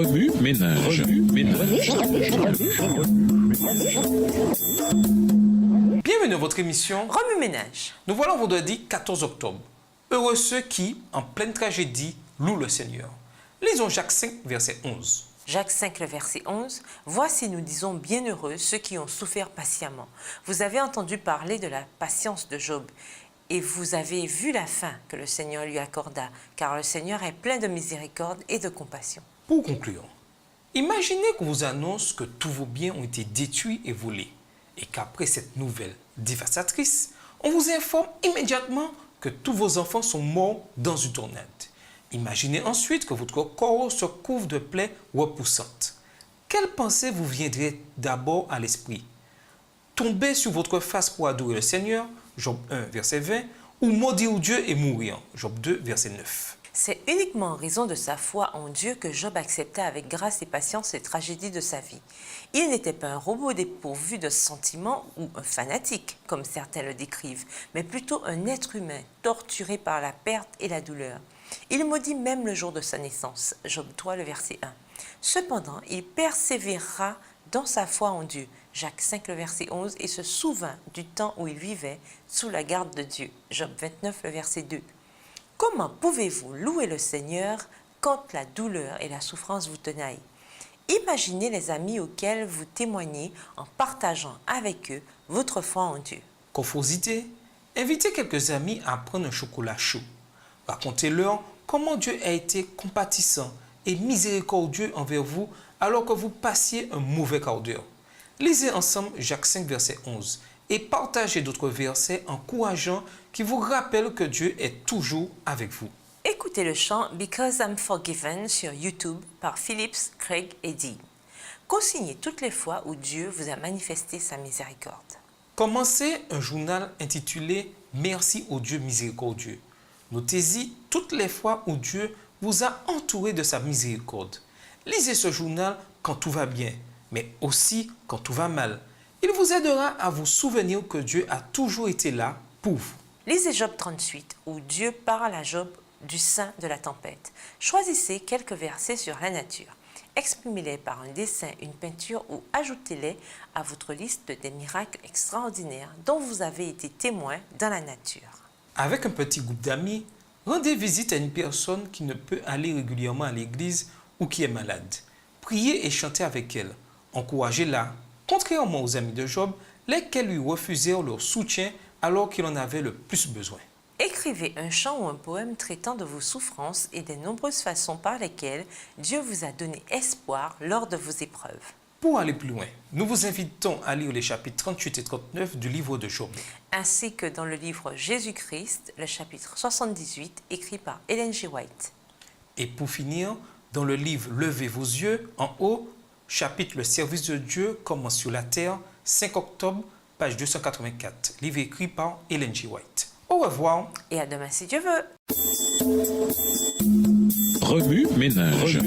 Remue ménage. Bienvenue à votre émission Remue ménage. Nous voilà vendredi 14 octobre. Heureux ceux qui, en pleine tragédie, louent le Seigneur. Lisons Jacques 5, verset 11. Jacques 5, le verset 11. Voici, nous disons, bienheureux ceux qui ont souffert patiemment. Vous avez entendu parler de la patience de Job. Et vous avez vu la fin que le Seigneur lui accorda, car le Seigneur est plein de miséricorde et de compassion. Pour conclure, imaginez qu'on vous annonce que tous vos biens ont été détruits et volés, et qu'après cette nouvelle dévastatrice, on vous informe immédiatement que tous vos enfants sont morts dans une tornade. Imaginez ensuite que votre corps se couvre de plaies repoussantes. Quelle pensée vous viendrait d'abord à l'esprit? Tomber sur votre face pour adorer le Seigneur, Job 1, verset 20, ou maudire Dieu et mourir, Job 2, verset 9. C'est uniquement en raison de sa foi en Dieu que Job accepta avec grâce et patience les tragédies de sa vie. Il n'était pas un robot dépourvu de sentiments ou un fanatique, comme certains le décrivent, mais plutôt un être humain torturé par la perte et la douleur. Il maudit même le jour de sa naissance, Job 3, le verset 1. Cependant, il persévérera dans sa foi en Dieu, Jacques 5, le verset 11, et se souvint du temps où il vivait sous la garde de Dieu, Job 29, le verset 2. Comment pouvez-vous louer le Seigneur quand la douleur et la souffrance vous tenaillent? Imaginez les amis auxquels vous témoignez en partageant avec eux votre foi en Dieu. Conforcité, invitez quelques amis à prendre un chocolat chaud. Racontez-leur comment Dieu a été compatissant et miséricordieux envers vous alors que vous passiez un mauvais quart d'heure. Lisez ensemble Jacques 5, verset 11 et partagez d'autres versets encourageants qui vous rappellent que Dieu est toujours avec vous. Écoutez le chant « Because I'm Forgiven » sur YouTube par Phillips, Craig et Dean. Consignez toutes les fois où Dieu vous a manifesté sa miséricorde. Commencez un journal intitulé « Merci au Dieu miséricordieux ». Notez-y toutes les fois où Dieu vous a entouré de sa miséricorde. Lisez ce journal quand tout va bien, mais aussi quand tout va mal. Il vous aidera à vous souvenir que Dieu a toujours été là pour vous. Lisez Job 38, où Dieu parle à Job du sein de la tempête. Choisissez quelques versets sur la nature. Exprimez-les par un dessin, une peinture ou ajoutez-les à votre liste des miracles extraordinaires dont vous avez été témoin dans la nature. Avec un petit groupe d'amis, rendez visite à une personne qui ne peut aller régulièrement à l'église ou qui est malade. Priez et chantez avec elle. Encouragez-la, contrairement aux amis de Job, lesquels lui refusèrent leur soutien alors qu'il en avait le plus besoin. Écrivez un chant ou un poème traitant de vos souffrances et des nombreuses façons par lesquelles Dieu vous a donné espoir lors de vos épreuves. Pour aller plus loin, nous vous invitons à lire les chapitres 38 et 39 du livre de Job. Ainsi que dans le livre Jésus-Christ, le chapitre 78, écrit par Ellen G. White. Et pour finir, dans le livre Levez vos yeux en haut, chapitre Le service de Dieu commence sur la terre, 5 octobre, page 284, livre écrit par Ellen G. White. Au revoir. Et à demain si Dieu veut. Remue ménage.